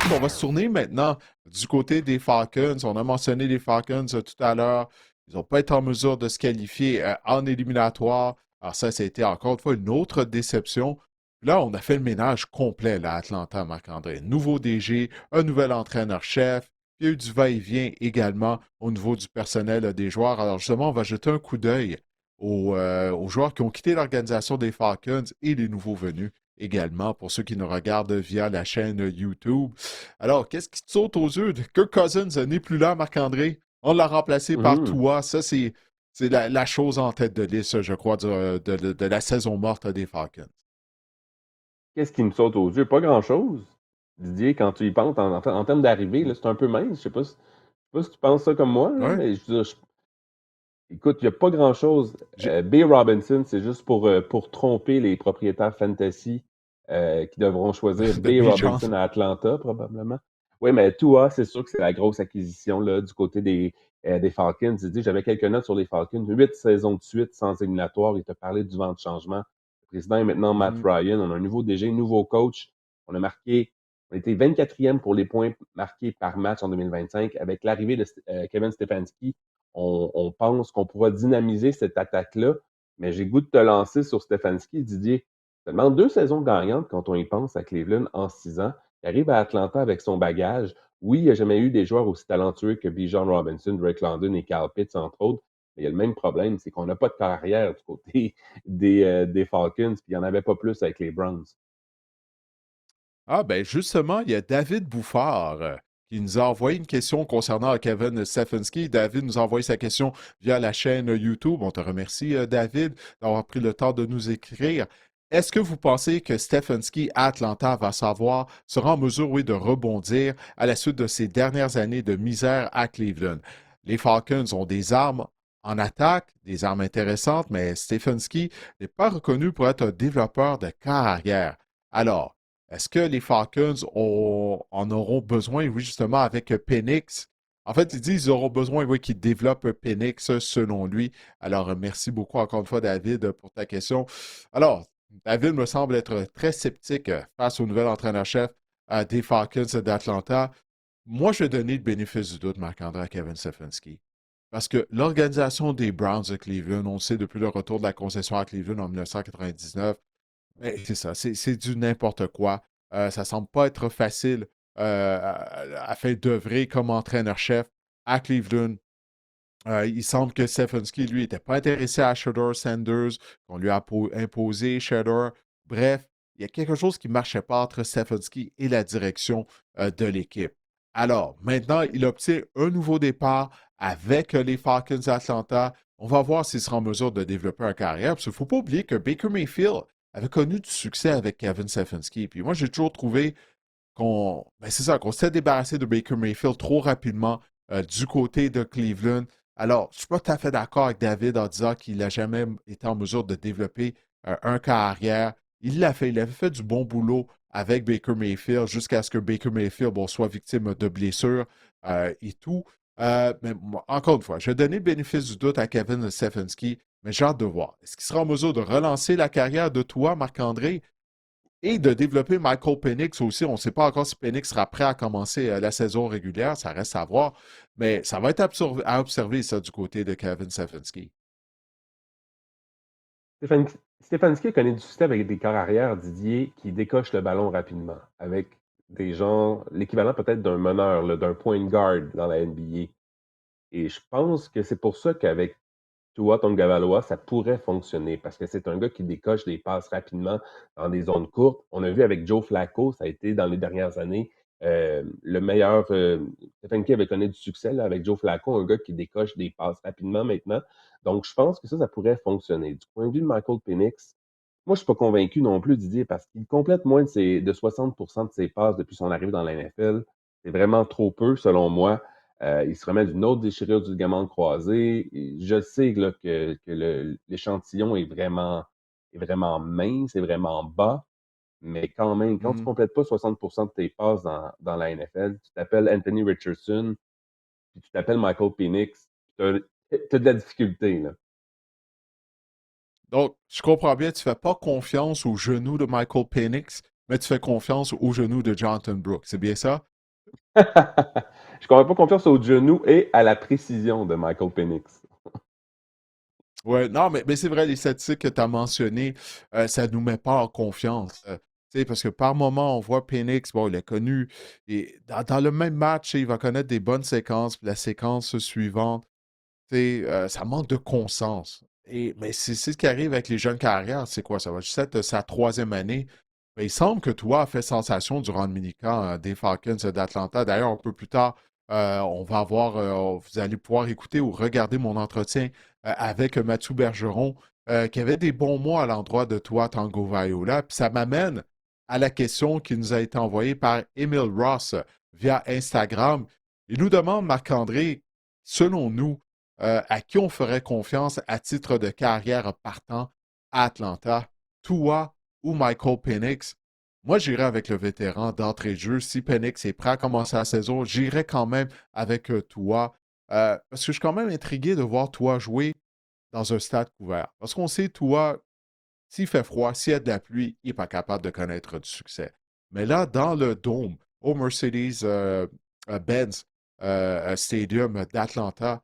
qu'on va se tourner maintenant du côté des Falcons. On a mentionné les Falcons tout à l'heure. Ils n'ont pas été en mesure de se qualifier en éliminatoire. Alors ça a été encore une fois une autre déception. Là, on a fait le ménage complet là, à Atlanta, Marc-André. Nouveau DG, un nouvel entraîneur-chef. Il y a eu du va-et-vient également au niveau du personnel des joueurs. Alors justement, on va jeter un coup d'œil aux joueurs qui ont quitté l'organisation des Falcons et les nouveaux venus également pour ceux qui nous regardent via la chaîne YouTube. Alors, qu'est-ce qui te saute aux yeux? Kirk Cousins n'est plus là, Marc-André. On l'a remplacé par Mhm. Tua. Ça, c'est la chose en tête de liste, je crois, de la saison morte des Falcons. Qu'est-ce qui me saute aux yeux? Pas grand-chose. Didier, quand tu y penses, en termes d'arrivée, là, c'est un peu mince. Je sais pas si tu penses ça comme moi, là, Ouais. mais je veux dire, écoute, il n'y a pas grand-chose. J'ai- B. Robinson, c'est juste pour tromper les propriétaires fantasy qui devront choisir de B. Bijan. Robinson à Atlanta, probablement. Oui, mais Tua, c'est sûr que c'est la grosse acquisition là, du côté des Falcons. Didier, j'avais quelques notes sur les Falcons. 8 saisons de suite sans éliminatoire. Il t'a parlé du vent de changement. Le président est maintenant Matt Mhm. Ryan. On a un nouveau DG, nouveau coach. On a été 24e pour les points marqués par match en 2025. Avec l'arrivée de Kevin Stefanski, on pense qu'on pourra dynamiser cette attaque-là. Mais j'ai goût de te lancer sur Stefanski, Didier. Seulement 2 saisons gagnantes quand on y pense à Cleveland en 6 ans. Il arrive à Atlanta avec son bagage. Oui, il n'y a jamais eu des joueurs aussi talentueux que Bijan Robinson, Drake London et Kyle Pitts, entre autres. Mais il y a le même problème, c'est qu'on n'a pas de carrière du côté des Falcons, puis il n'y en avait pas plus avec les Browns. Ah, ben justement, il y a David Bouffard qui nous a envoyé une question concernant Kevin Stefanski. David nous a envoyé sa question via la chaîne YouTube. On te remercie, David, d'avoir pris le temps de nous écrire. Est-ce que vous pensez que Stefanski à Atlanta sera en mesure, oui, de rebondir à la suite de ses dernières années de misère à Cleveland? Les Falcons ont des armes en attaque, des armes intéressantes, mais Stefanski n'est pas reconnu pour être un développeur de carrière. Alors, est-ce que les Falcons en auront besoin, oui, justement, avec Penix? En fait, ils disent qu'ils auront besoin, oui, qu'ils développent Penix selon lui. Alors, merci beaucoup encore une fois, David, pour ta question. Alors, David me semble être très sceptique face au nouvel entraîneur-chef des Falcons d'Atlanta. Moi, je vais donner le bénéfice du doute, Marc-André, à Kevin Stefanski. Parce que l'organisation des Browns de Cleveland, on le sait depuis le retour de la concession à Cleveland en 1999, mais c'est ça, c'est du n'importe quoi. Ça semble pas être facile afin d'œuvrer comme entraîneur-chef à Cleveland. Il semble que Stefanski, lui, n'était pas intéressé à Shedeur Sanders, qu'on lui a imposé Shedeur. Bref, il y a quelque chose qui ne marchait pas entre Stefanski et la direction de l'équipe. Alors, maintenant, il obtient un nouveau départ avec les Falcons d'Atlanta. On va voir s'il sera en mesure de développer une carrière. Parce qu'il ne faut pas oublier que Baker Mayfield avait connu du succès avec Kevin Stefanski. Puis moi, j'ai toujours trouvé c'est ça, qu'on s'est débarrassé de Baker Mayfield trop rapidement du côté de Cleveland. Alors, je ne suis pas tout à fait d'accord avec David en disant qu'il n'a jamais été en mesure de développer un carrière. Il l'a fait, il avait fait du bon boulot avec Baker Mayfield jusqu'à ce que Baker Mayfield soit victime de blessures et tout. Mais encore une fois, je vais donner le bénéfice du doute à Kevin Stefanski, mais j'ai hâte de voir. Est-ce qu'il sera en mesure de relancer la carrière de toi, Marc-André? Et de développer Michael Penix aussi. On ne sait pas encore si Penix sera prêt à commencer la saison régulière, ça reste à voir. Mais ça va être à observer ça du côté de Kevin Stefanski. Stefanski connaît du succès avec des corps arrière, Didier, qui décochent le ballon rapidement, avec des gens, l'équivalent peut-être d'un meneur, là, d'un point guard dans la NBA. Et je pense que c'est pour ça qu'avec Tua Tagovailoa, ça pourrait fonctionner parce que c'est un gars qui décoche des passes rapidement dans des zones courtes. On a vu avec Joe Flacco, ça a été dans les dernières années le meilleur. Stefanski avait connu du succès là, avec Joe Flacco, un gars qui décoche des passes rapidement maintenant. Donc, je pense que ça pourrait fonctionner. Du point de vue de Michael Penix, moi, je suis pas convaincu non plus, Didier, parce qu'il complète moins de 60% de ses passes depuis son arrivée dans la NFL. C'est vraiment trop peu, selon moi. Il se remet d'une autre déchirure du ligament croisé. Et je sais là, que l'échantillon est vraiment mince, est vraiment bas, mais quand même, quand tu ne Hmm. complètes pas 60% de tes passes dans la NFL, tu t'appelles Anthony Richardson, puis tu t'appelles Michael Penix, tu as de la difficulté. Là. Donc, je comprends bien, tu ne fais pas confiance aux genoux de Michael Penix, mais tu fais confiance aux genoux de Jonathan Brooks. C'est bien ça? Je ne pas confiance au genou et à la précision de Michael Penix. Ouais, non, mais c'est vrai, les statistiques que tu as mentionnées, ça nous met pas en confiance. Tu sais, parce que par moment, on voit Penix, bon, il est connu, et dans le même match, il va connaître des bonnes séquences, puis la séquence suivante, tu sais, ça manque de conscience. Mais c'est ce qui arrive avec les jeunes carrières, c'est quoi? Ça va juste être sa troisième année. Mais il semble que toi a fait sensation durant le mini-camp des Falcons d'Atlanta. D'ailleurs, un peu plus tard, on va avoir, vous allez pouvoir écouter ou regarder mon entretien avec Mathieu Bergeron, qui avait des bons mots à l'endroit de toi, Tango Viola. Puis ça m'amène à la question qui nous a été envoyée par Emile Ross via Instagram. Il nous demande, Marc-André, selon nous, à qui on ferait confiance à titre de carrière partant à Atlanta, Tua ou Michael Penix? Moi, j'irais avec le vétéran d'entrée de jeu. Si Penix est prêt à commencer la saison, j'irais quand même avec Tua. Parce que je suis quand même intrigué de voir Tua jouer dans un stade couvert. Parce qu'on sait, Tua, s'il fait froid, s'il y a de la pluie, il n'est pas capable de connaître du succès. Mais là, dans le dôme, au Mercedes-Benz Stadium d'Atlanta,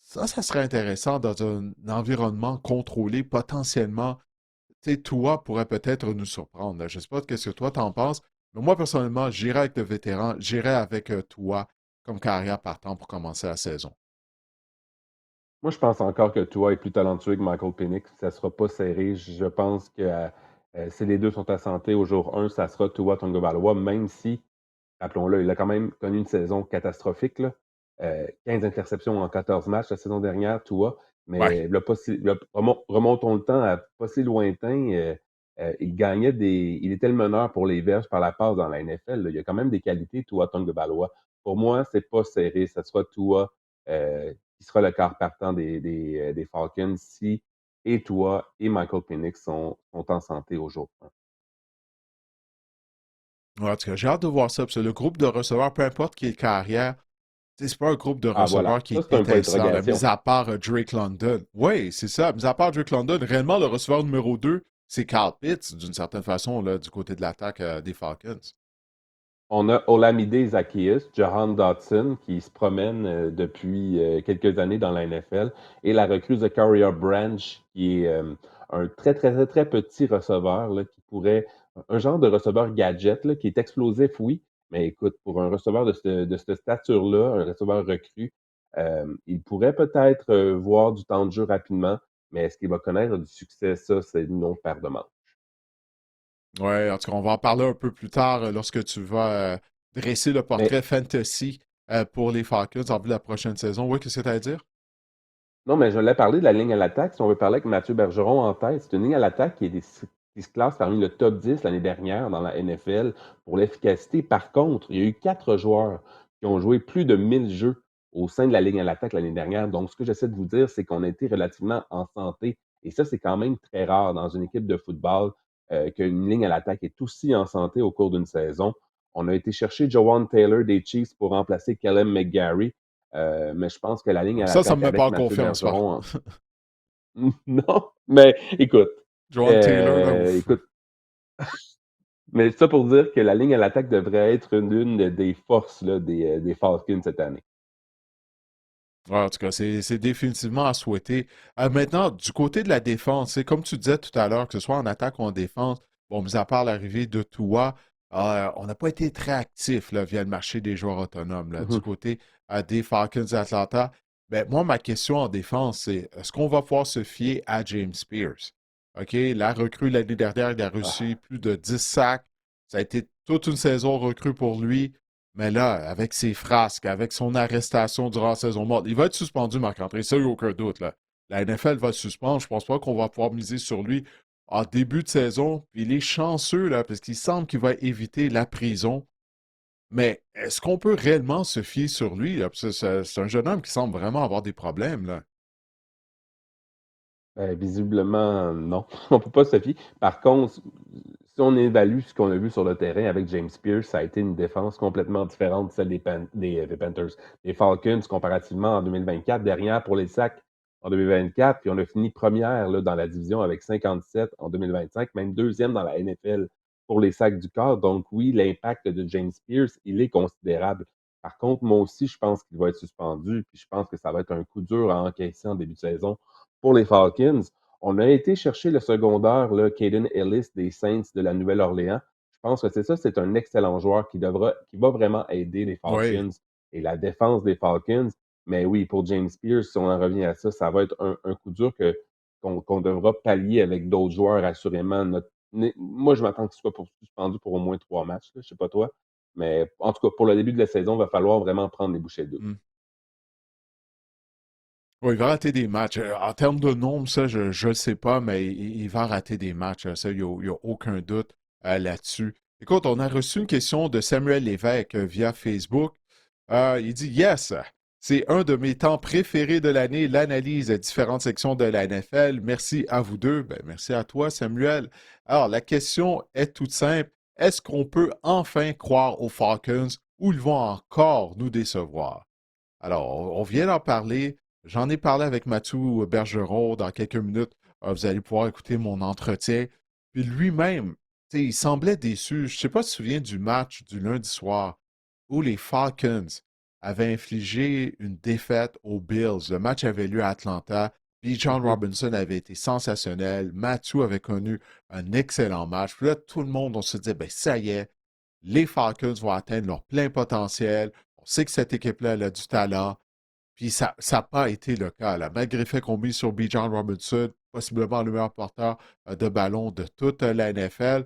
ça serait intéressant dans un environnement contrôlé, potentiellement. Tu sais, toi pourrait peut-être nous surprendre, là. Je ne sais pas ce que toi t'en penses, mais moi, personnellement, j'irai avec le vétéran, j'irai avec toi comme carrière partant pour commencer la saison. Moi, je pense encore que Tua est plus talentueux que Michael Penix. Ça ne sera pas serré. Je pense que si les deux sont à santé au jour 1, ça sera Tua Tagovailoa, même si, rappelons-le, il a quand même connu une saison catastrophique, là. 15 interceptions en 14 matchs la saison dernière, Tua. Ouais. Mais remontons le temps à pas si lointain. Il était le meneur pour les verges par la passe dans la NFL, là. Il y a quand même des qualités, Tua Tagovailoa. Pour moi, c'est pas serré. Ça sera Tua qui sera le quart partant des Falcons si et Tua et Michael Penix sont en santé au jour 1. Ouais, en tout cas, j'ai hâte de voir ça, parce que le groupe de receveurs, peu importe qui est carrière, tu sais, c'est pas un groupe de Ah voilà, receveurs qui ça est c'est un point étincelant, là, d'interrogation. mis à part Drake London. Oui, c'est ça. Mis à part Drake London, réellement, le receveur numéro 2, c'est Carl Pitts, d'une certaine façon, là, du côté de l'attaque des Falcons. On a Olamide Zaccheaus, Jahan Dotson, qui se promène depuis quelques années dans la NFL, et la recrue Zachariah Branch, qui est un très, très, très, très petit receveur, là, qui pourrait, un genre de receveur gadget, là, qui est explosif, oui, mais écoute, pour un receveur de cette stature-là, un receveur recru, il pourrait peut-être voir du temps de jeu rapidement, mais est-ce qu'il va connaître du succès? Ça, c'est une autre paire de manches. Ouais, en tout cas, on va en parler un peu plus tard lorsque tu vas dresser le Mais portrait fantasy pour les Falcons en vue de la prochaine saison. Oui, qu'est-ce que tu as à dire? non, mais je voulais parler de la ligne à l'attaque. Si on veut parler avec Mathieu Bergeron en tête, c'est une ligne à l'attaque qui se classe parmi le top 10 l'année dernière dans la NFL pour l'efficacité. Par contre, il y a eu 4 joueurs qui ont joué plus de 1000 jeux au sein de la ligne à l'attaque l'année dernière. Donc, ce que j'essaie de vous dire, c'est qu'on a été relativement en santé. Et ça, c'est quand même très rare dans une équipe de football qu'une ligne à l'attaque est aussi en santé au cours d'une saison. On a été chercher Jawan Taylor des Chiefs pour remplacer Kellen McGarry. Mais je pense que la ligne à Ça me l'attaque met pas avec en Mathieu confiance, par Bergeron, contre. non, mais écoute, Joan Taylor, là, ouf. écoute, mais ça pour dire que la ligne à l'attaque devrait être une des forces là, des Falcons cette année. Ouais, en tout cas, c'est définitivement à souhaiter. Maintenant, du côté de la défense, c'est comme tu disais tout à l'heure, que ce soit en attaque ou en défense, bon, mis à part l'arrivée de Tua, on n'a pas été très actifs là, via le marché des joueurs autonomes. Là, du Mhm. côté des Falcons d'Atlanta, ben, moi, ma question en défense, c'est est-ce qu'on va pouvoir se fier à James Spears? OK, la recrue l'année dernière, il a reçu Ah, plus de 10 sacs. Ça a été toute une saison recrue pour lui. Mais là, avec ses frasques, avec son arrestation durant la saison morte, il va être suspendu, Marc-André, ça, il n'y a aucun doute. Là. La NFL va le suspendre. Je ne pense pas qu'on va pouvoir miser sur lui en début de saison. Puis il est chanceux, là, parce qu'il semble qu'il va éviter la prison. Mais est-ce qu'on peut réellement se fier sur lui? Là? Parce que c'est un jeune homme qui semble vraiment avoir des problèmes. Là. visiblement, non. On ne peut pas se fier. Par contre, si on évalue ce qu'on a vu sur le terrain avec James Pierce, ça a été une défense complètement différente de celle des Panthers. Les Falcons, comparativement en 2024, derrière pour les sacs en 2024, puis on a fini première là, dans la division avec 57 en 2025, même deuxième dans la NFL pour les sacs du corps. Donc oui, l'impact de James Pierce, il est considérable. Par contre, moi aussi, je pense qu'il va être suspendu, puis je pense que ça va être un coup dur à encaisser en début de saison pour les Falcons. On a été chercher le secondaire, là, Caden Ellis des Saints de la Nouvelle-Orléans. Je pense que c'est ça, c'est un excellent joueur qui va vraiment aider les Oui. Falcons et la défense des Falcons. Mais oui, pour James Pierce, si on en revient à ça, ça va être un coup dur qu'on devra pallier avec d'autres joueurs, assurément. Moi, je m'attends qu'il soit suspendu pour au moins 3 matchs. Là, je sais pas toi. Mais en tout cas, pour le début de la saison, il va falloir vraiment prendre les bouchées doubles. Hmm. Oui, il va rater des matchs. En termes de nombre, ça, je ne sais pas, mais il va rater des matchs. Ça, il n'y a aucun doute là-dessus. Écoute, on a reçu une question de Samuel Lévesque via Facebook. Il dit Yes, c'est un de mes temps préférés de l'année, l'analyse des différentes sections de la NFL. Merci à vous deux. Ben, merci à toi, Samuel. Alors, la question est toute simple. Est-ce qu'on peut enfin croire aux Falcons ou ils vont encore nous décevoir? Alors, on vient d'en parler. J'en ai parlé avec Mathieu Bergeron dans quelques minutes. Vous allez pouvoir écouter mon entretien. Puis lui-même, il semblait déçu. Je ne sais pas si tu te souviens du match du lundi soir où les Falcons avaient infligé une défaite aux Bills. Le match avait lieu à Atlanta. Puis John Mhm. Robinson avait été sensationnel. Mathieu avait connu un excellent match. Puis là, tout le monde, on se disait, ben ça y est, les Falcons vont atteindre leur plein potentiel. On sait que cette équipe-là, elle a du talent. Puis ça n'a pas été le cas. Là. Malgré le fait qu'on mise sur B. John Robinson, possiblement le meilleur porteur de ballon de toute la NFL.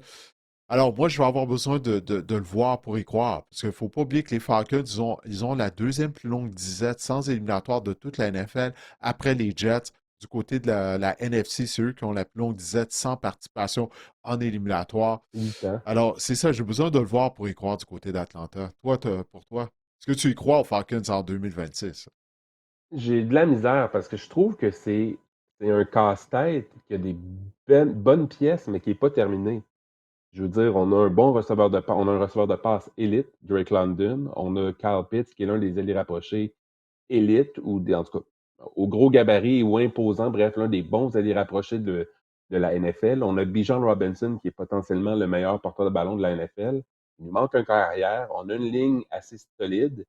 Alors, moi, je vais avoir besoin de le voir pour y croire. Parce qu'il ne faut pas oublier que les Falcons, ils ont la deuxième plus longue disette sans éliminatoire de toute la NFL après les Jets. Du côté de la NFC, c'est eux qui ont la plus longue disette sans participation en éliminatoire. 8 ans. Alors, c'est ça, j'ai besoin de le voir pour y croire du côté d'Atlanta. Toi, pour toi, est-ce que tu y crois aux Falcons en 2026? J'ai de la misère parce que je trouve que c'est un casse-tête qui a des bonnes pièces, mais qui n'est pas terminé. Je veux dire, on a un bon receveur de passe, on a un receveur de passe élite, Drake London. On a Kyle Pitts, qui est l'un des alliés rapprochés élite, en tout cas, au gros gabarit ou imposant, bref, l'un des bons alliés rapprochés de la NFL. On a Bijan Robinson, qui est potentiellement le meilleur porteur de ballon de la NFL. Il nous manque un carrière. On a une ligne assez solide.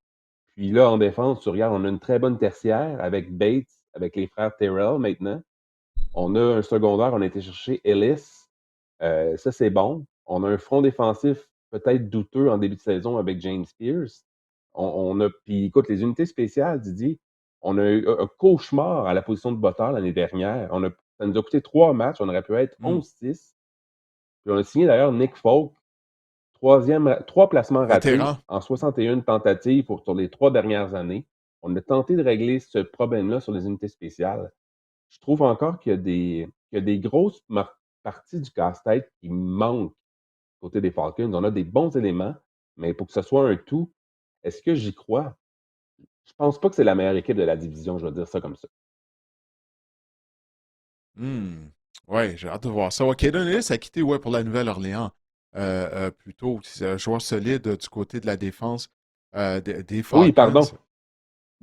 Puis là, en défense, tu regardes, on a une très bonne tertiaire avec Bates, avec les frères Terrell maintenant. On a un secondaire, on a été chercher Ellis. Ça, c'est bon. On a un front défensif peut-être douteux en début de saison avec James Pierce. Puis écoute, les unités spéciales, Didier, on a eu un cauchemar à la position de botteur l'année dernière. Ça nous a coûté 3 matchs, on aurait pu être Hmm. 11-6. Puis on a signé d'ailleurs Nick Folk, 3 placements ratés Vétéran. en 61 tentatives sur les 3 dernières années. On a tenté de régler ce problème-là sur les unités spéciales. Je trouve encore qu'il y a des grosses parties du casse-tête qui manquent côté des Falcons. On a des bons éléments, mais pour que ce soit un tout, est-ce que j'y crois? Je pense pas que c'est la meilleure équipe de la division, je vais dire ça comme ça. Hmm. Ouais, j'ai hâte de voir ça. Ouais, Caden Ellis a quitté ouais, pour la Nouvelle-Orléans plus tôt. C'est un joueur solide du côté de la défense des Oui, Falcons. pardon.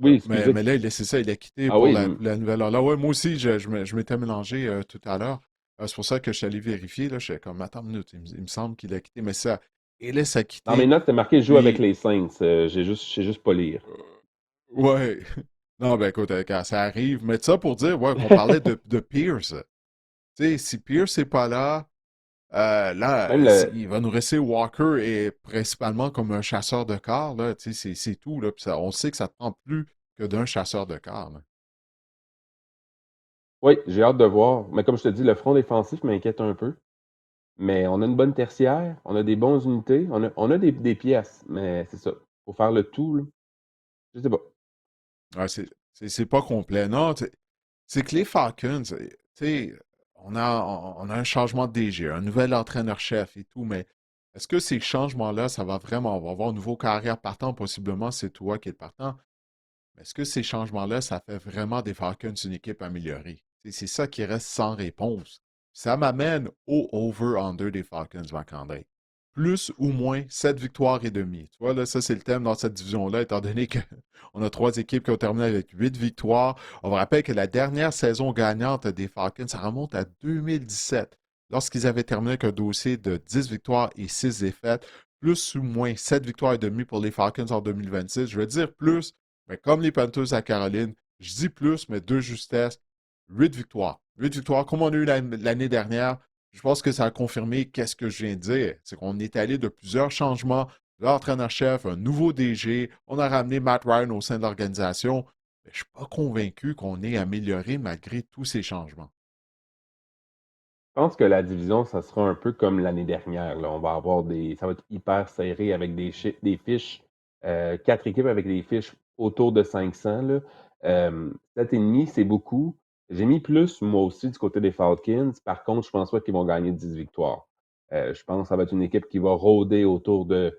Oui, Mais excusez. là, c'est ça, il a quitté Ah pour oui, la Nouvelle-Orléans. Ouais, moi aussi, je m'étais mélangé tout à l'heure. C'est pour ça que je suis allé vérifier. Là, je suis comme, attends une minute, il me semble qu'il a quitté. Mais ça, Ellis a dans mes quitté. notes, c'est marqué joue avec Puis, les Saints. Je sais juste pas lire. ouais. Non, ben écoute, quand ça arrive. Mais ça pour dire, ouais, qu'on parlait de Pierce. Tu sais, si Pierce n'est pas là, là, Même le. il va nous rester Walker et principalement comme un chasseur de corps, là, tu sais, c'est tout, là. Puis on sait que ça ne prend plus que d'un chasseur de corps, là. Oui, j'ai hâte de voir. Mais comme je te dis, le front défensif m'inquiète un peu. Mais on a une bonne tertiaire, on a des bonnes unités, on a des pièces, mais c'est ça. Faut faire le tout, là. Je sais pas. Ouais, c'est pas complet. Non, c'est que les Falcons, tu sais, on a un changement de DG, un nouvel entraîneur-chef et tout, mais est-ce que ces changements-là, ça va vraiment, on va avoir un nouveau carrière partant, possiblement, c'est toi qui es le partant. Mais est-ce que ces changements-là, ça fait vraiment des Falcons une équipe améliorée? C'est ça qui reste sans réponse. Ça m'amène au over-under des Falcons, Marc-André. Plus ou moins 7 victoires et demie. Tu vois, là, ça, c'est le thème dans cette division-là, étant donné qu'on a 3 équipes qui ont terminé avec 8 victoires. On vous rappelle que la dernière saison gagnante des Falcons, ça remonte à 2017. lorsqu'ils avaient terminé avec un dossier de 10 victoires et 6 défaites, plus ou moins 7 victoires et demie pour les Falcons en 2026. Je veux dire plus, mais comme les Panthers à Caroline, je dis plus, mais de justesse, 8 victoires. 8 victoires, comme on a eu l'année dernière. Je pense que ça a confirmé qu'est-ce que je viens de dire. C'est qu'on est allé de plusieurs changements. L'entraîneur-chef, un nouveau DG, on a ramené Matt Ryan au sein de l'organisation. Je ne suis pas convaincu qu'on ait amélioré malgré tous ces changements. Je pense que la division, ça sera un peu comme l'année dernière, là. On va avoir ça va être hyper serré avec des fiches, 4 équipes avec des fiches autour de 500, là. 7,5, c'est beaucoup. J'ai mis plus, moi aussi, du côté des Falcons. Par contre, je pense pas qu'ils vont gagner 10 victoires. Je pense que ça va être une équipe qui va rôder autour de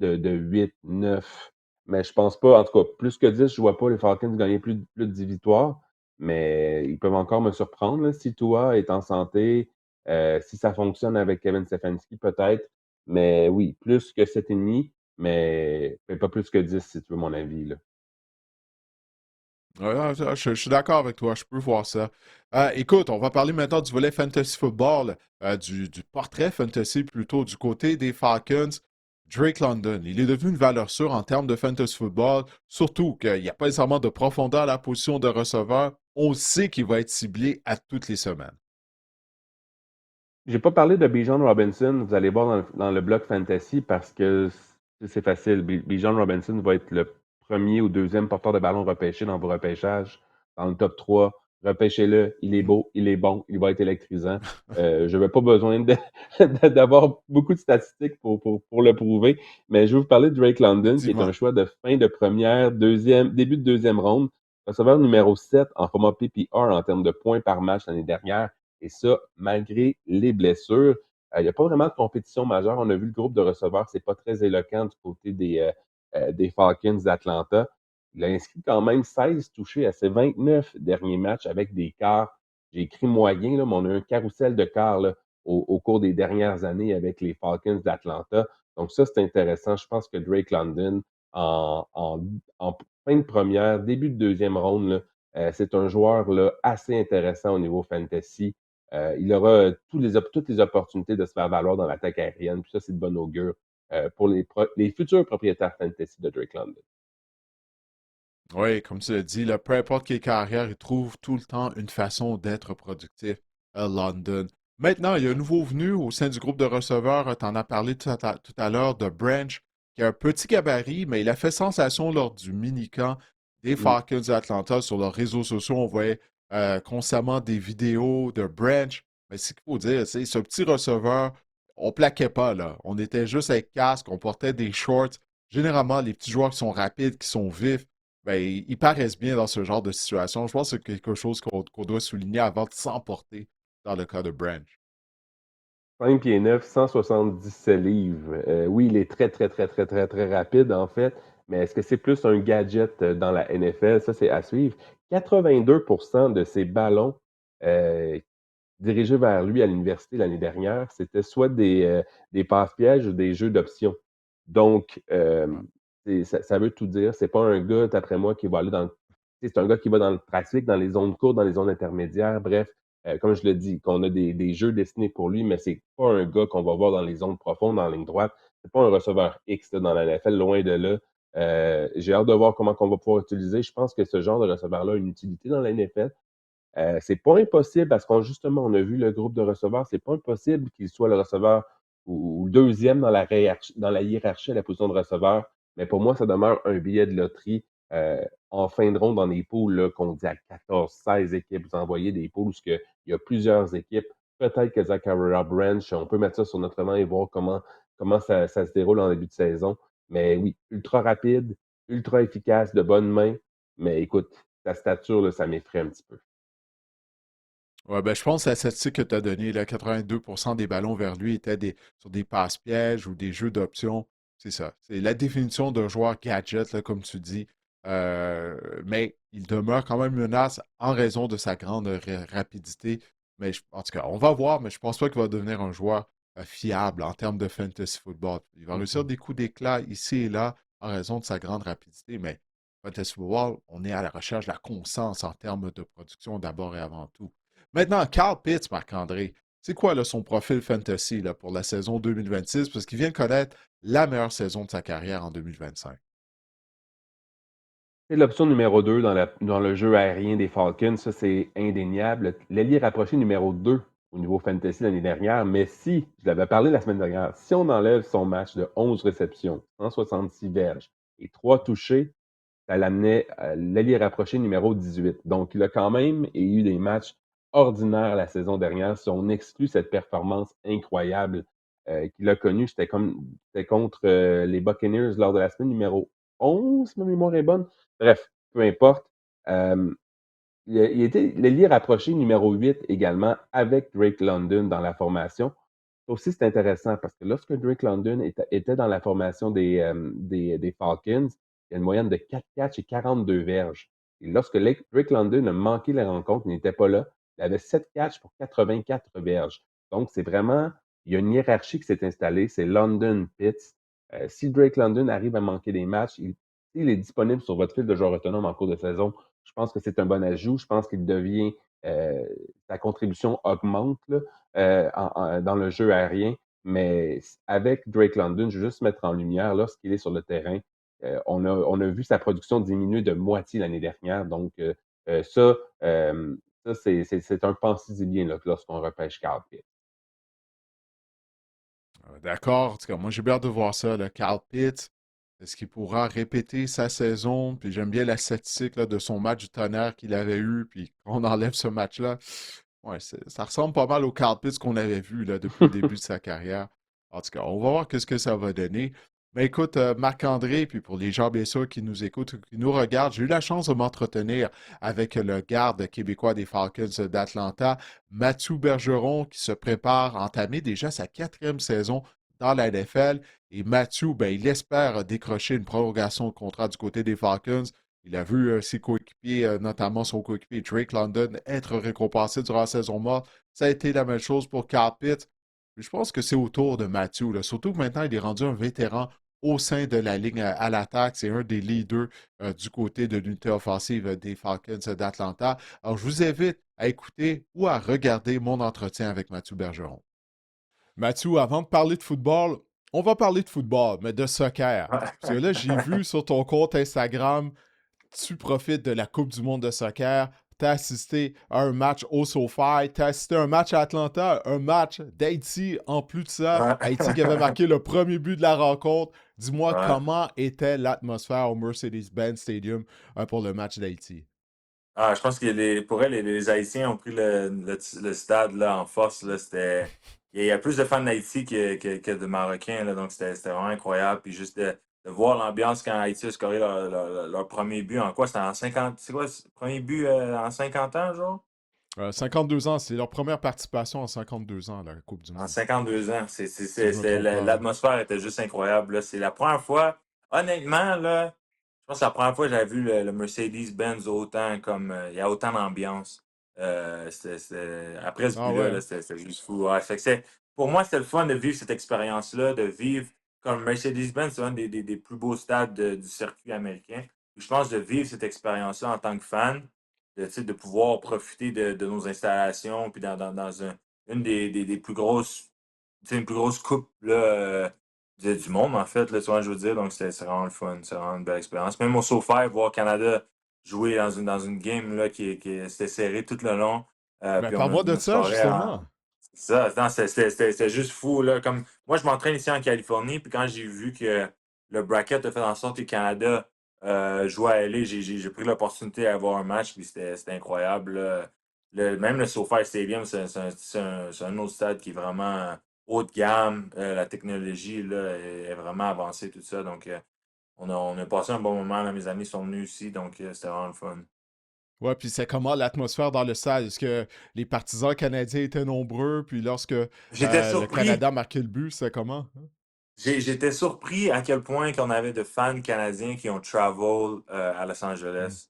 8, 9. Mais je pense pas, en tout cas, plus que 10, je vois pas les Falcons gagner plus de 10 victoires. Mais ils peuvent encore me surprendre, là, si Tua est en santé, si ça fonctionne avec Kevin Stefanski, peut-être. Mais oui, plus que 7,5, mais pas plus que 10, si tu veux mon avis, là. Ouais, je suis d'accord avec toi, je peux voir ça. Écoute, on va parler maintenant du volet Fantasy Football, du portrait Fantasy plutôt du côté des Falcons. Drake London, il est devenu une valeur sûre en termes de Fantasy Football, surtout qu'il n'y a pas nécessairement de profondeur à la position de receveur. On sait qu'il va être ciblé à toutes les semaines. J'ai pas parlé de Bijan Robinson, vous allez voir dans le bloc fantasy parce que c'est facile. Bijan Robinson va être le premier ou deuxième porteur de ballon repêché dans vos repêchages, dans le top 3. Repêchez-le, il est Mhm. beau, il est bon, il va être électrisant. Je n'avais pas besoin d'avoir beaucoup de statistiques pour le prouver, mais je vais vous parler de Drake London, qui est un Effectivement. choix de fin de première, début de deuxième ronde, receveur numéro 7 en format PPR en termes de points par match l'année dernière. Et ça, malgré les blessures. Il n'y a pas vraiment de compétition majeure. On a vu le groupe de receveurs, c'est pas très éloquent du côté des Falcons d'Atlanta. Il a inscrit quand même 16 touchés à ses 29 derniers matchs avec des quarts. J'ai écrit moyen, là, mais on a eu un carrousel de quarts là, au cours des dernières années avec les Falcons d'Atlanta. Donc ça, c'est intéressant. Je pense que Drake London, en, en, en fin de première, début de deuxième ronde, là, c'est un joueur là, assez intéressant au niveau fantasy. Il aura toutes les opportunités de se faire valoir dans l'attaque aérienne. Puis ça, c'est de bon augure pour les futurs propriétaires fantasy de Drake London. Oui, comme tu l'as dit, là, peu importe quelle carrière, il trouve tout le temps une façon d'être productif à London. Maintenant, il y a un nouveau venu au sein du groupe de receveurs. Tu en as parlé tout à l'heure de Branch, qui a un petit gabarit, mais il a fait sensation lors du mini-camp des Mm. Falcons d'Atlanta. Sur leurs réseaux sociaux, on voyait constamment des vidéos de Branch. Mais ce qu'il faut dire, c'est ce petit receveur, on plaquait pas, là. On était juste avec casque, on portait des shorts. Généralement, les petits joueurs qui sont rapides, qui sont vifs, ben, ils paraissent bien dans ce genre de situation. Je pense que c'est quelque chose qu'on doit souligner avant de s'emporter dans le cas de Branch. 5 pieds 9, 177 livres. Oui, il est très, très, très, très, très, très rapide, en fait. Mais est-ce que c'est plus un gadget dans la NFL? Ça, c'est à suivre. 82% de ses ballons euh, dirigés vers lui à l'université l'année dernière, c'était soit des passes-pièges ou des jeux d'options. Donc, Ouais. ça veut tout dire. C'est pas un gars, d'après moi, qui va aller dans c'est un gars qui va dans le trafic, dans les zones courtes, dans les zones intermédiaires. Bref, comme je le dis, qu'on a des jeux destinés pour lui, mais c'est pas un gars qu'on va voir dans les zones profondes, dans la ligne droite. C'est pas un receveur X là, dans la NFL, loin de là. J'ai hâte de voir comment on va pouvoir utiliser. Je pense que ce genre de receveur-là a une utilité dans la NFL. C'est pas impossible parce qu'on justement, on a vu le groupe de receveurs, c'est pas impossible qu'il soit le receveur ou le deuxième dans la hiérarchie à la position de receveur. Mais pour moi, ça demeure un billet de loterie en fin de ronde dans les poules là, qu'on dit à 14, 16 équipes. Vous envoyez des poules où il y a plusieurs équipes. Peut-être que Zachariah Branch, on peut mettre ça sur notre main et voir comment ça se déroule en début de saison. Mais oui, ultra rapide, ultra efficace, de bonne main. Mais écoute, sa stature, là, ça m'effraie un petit peu. Ouais, ben, je pense que la statistique que tu as donnée, là, 82% des ballons vers lui étaient sur des passes-pièges ou des jeux d'options. C'est ça. C'est la définition d'un joueur gadget, là, comme tu dis. Mais il demeure quand même menace en raison de sa grande rapidité. Mais en tout cas, on va voir, mais je pense pas qu'il va devenir un joueur fiable en termes de fantasy football. Il va réussir Mhm. des coups d'éclat ici et là en raison de sa grande rapidité, mais fantasy football, on est à la recherche de la constance en termes de production d'abord et avant tout. Maintenant, Carl Pitts, Marc-André. C'est quoi là, son profil fantasy là, pour la saison 2026? Parce qu'il vient de connaître la meilleure saison de sa carrière en 2025. C'est l'option numéro 2 dans le jeu aérien des Falcons, ça c'est indéniable. L'ailier rapproché numéro 2 au niveau fantasy l'année dernière, mais si, je l'avais parlé la semaine dernière, si on enlève son match de 11 réceptions, 166 verges et 3 touchés, ça l'amenait à l'ailier rapproché numéro 18. Donc, il a quand même eu des matchs ordinaires la saison dernière. Si on exclut cette performance incroyable qu'il a connue, c'était contre les Buccaneers lors de la semaine numéro 11, si ma mémoire est bonne. Bref, peu importe. Euh, il était l'ailier rapproché numéro 8 également avec Drake London dans la formation. Ça aussi, c'est intéressant parce que lorsque Drake London était dans la formation des Falcons, il y a une moyenne de 4 catchs et 42 verges. Et lorsque Drake London a manqué la rencontre, il n'était pas là, il avait 7 catchs pour 84 verges. Donc, c'est vraiment, il y a une hiérarchie qui s'est installée, c'est London Pitts. Si Drake London arrive à manquer des matchs, s'il est disponible sur votre fil de joueurs autonomes en cours de saison, je pense que c'est un bon ajout. Je pense qu'il devient, sa contribution augmente là, dans le jeu aérien. Mais avec Drake London, je veux juste mettre en lumière, lorsqu'il est sur le terrain, on a vu sa production diminuer de moitié l'année dernière. Donc, ça, c'est un pensée bien là, lorsqu'on repêche Carl Pitt. D'accord. En tout cas, moi, j'ai bien hâte de voir ça. Le Carl Pitts, est-ce qu'il pourra répéter sa saison? Puis j'aime bien la statistique là, de son match du tonnerre qu'il avait eu. Puis on enlève ce match-là. Ouais, ça ressemble pas mal au Carl Pitts qu'on avait vu là, depuis le début de sa carrière. En tout cas, on va voir ce que ça va donner. Mais écoute, Marc-André, puis pour les gens, bien sûr, qui nous écoutent, qui nous regardent, j'ai eu la chance de m'entretenir avec le garde québécois des Falcons d'Atlanta, Mathieu Bergeron, qui se prépare à entamer déjà sa quatrième saison dans la NFL. Et Mathieu, ben, il espère décrocher une prolongation de contrat du côté des Falcons. Il a vu ses coéquipiers, notamment son coéquipier Drake London, être récompensé durant la saison morte. Ça a été la même chose pour Carl Pitt. Je pense que c'est au tour de Mathieu, là. Surtout que maintenant, il est rendu un vétéran au sein de la ligne à l'attaque. C'est un des leaders du côté de l'unité offensive des Falcons d'Atlanta. Alors, je vous invite à écouter ou à regarder mon entretien avec Mathieu Bergeron. Mathieu, avant de parler de football, on va parler de football, mais de soccer. Parce que là, j'ai vu sur ton compte Instagram, tu profites de la Coupe du monde de soccer. Tu as assisté à un match au SoFi, tu as assisté à un match à Atlanta, un match d'Haïti en plus de ça. Ouais. Haïti qui avait marqué le premier but de la rencontre. Dis-moi Ouais. comment était l'atmosphère au Mercedes-Benz Stadium pour le match d'Haïti. Ah, je pense que pour elle, les Haïtiens ont pris le stade là, en force. Là, il y a plus de fans d'Haïti que de Marocains. Là, donc, c'était vraiment incroyable. Puis juste de voir l'ambiance quand Haïti a scoré leur premier but. En quoi? C'était en 50. C'est quoi? Premier but en 50 ans, genre? 52 ans, c'est leur première participation en 52 ans à la Coupe du En Monde, 52 ans. si je me trompe pas. Hein. L'atmosphère était juste incroyable. Là. C'est la première fois, honnêtement, là, je pense que c'est la première fois que j'avais vu le Mercedes-Benz autant comme il y a autant d'ambiance. Après ce Ah ouais, but-là, là, hein? c'était juste fou. Ouais, fait que pour moi, c'était le fun de vivre cette expérience-là, de vivre comme Mercedes-Benz, c'est un des plus beaux stades du circuit américain. Puis je pense de vivre cette expérience-là en tant que fan, tu sais, de pouvoir profiter de nos installations, puis dans une des plus grosses, tu sais, une plus grosse coupe là, du monde, en fait, là, tu vois, je veux dire. Donc, c'est vraiment le fun. C'est vraiment une belle expérience. Même au SoFi, voir Canada jouer dans une game là, c'était serré tout le long. Ben, Puis on a, parle-moi on de a ça, scoré en. justement. C'est ça, non, c'était juste fou. Là. Comme, moi, je m'entraîne ici en Californie. Puis quand j'ai vu que le bracket a fait en sorte que le Canada jouait à LA, j'ai pris l'opportunité d'avoir un match. Puis c'était incroyable. Là. Même le SoFi Stadium, c'est un autre stade qui est vraiment haut de gamme. La technologie là, est vraiment avancée, tout ça. Donc, on a passé un bon moment. Là, mes amis sont venus ici, donc c'était vraiment le fun. Ouais, puis c'est comment l'atmosphère dans le stade? Est-ce que les partisans canadiens étaient nombreux? Puis lorsque J'étais le Canada surpris. marquait le but, c'est comment? J'étais surpris à quel point qu'on avait de fans canadiens qui ont travel à Los Hmm. Angeles.